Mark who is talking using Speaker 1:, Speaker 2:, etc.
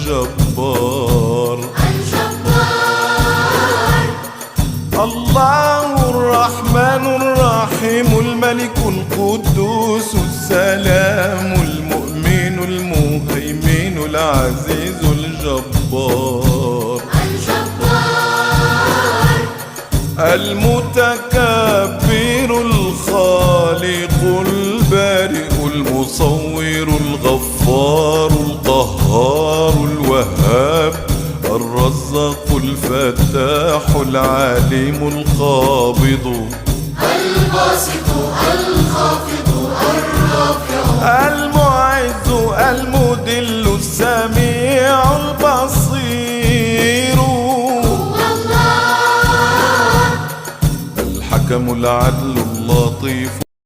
Speaker 1: الجبار. الله الرحمن الرحيم الملك القدوس السلام المؤمن المهيمن العزيز الجبار. المتكبر الخالق البارئ المصور الغفار القهار الوهاب الرزاق الفتاح العليم القابض
Speaker 2: الباسط الخافض الرافع
Speaker 1: المعز المذل السميع البصير.
Speaker 2: هو الله
Speaker 1: الحكم العدل اللطيف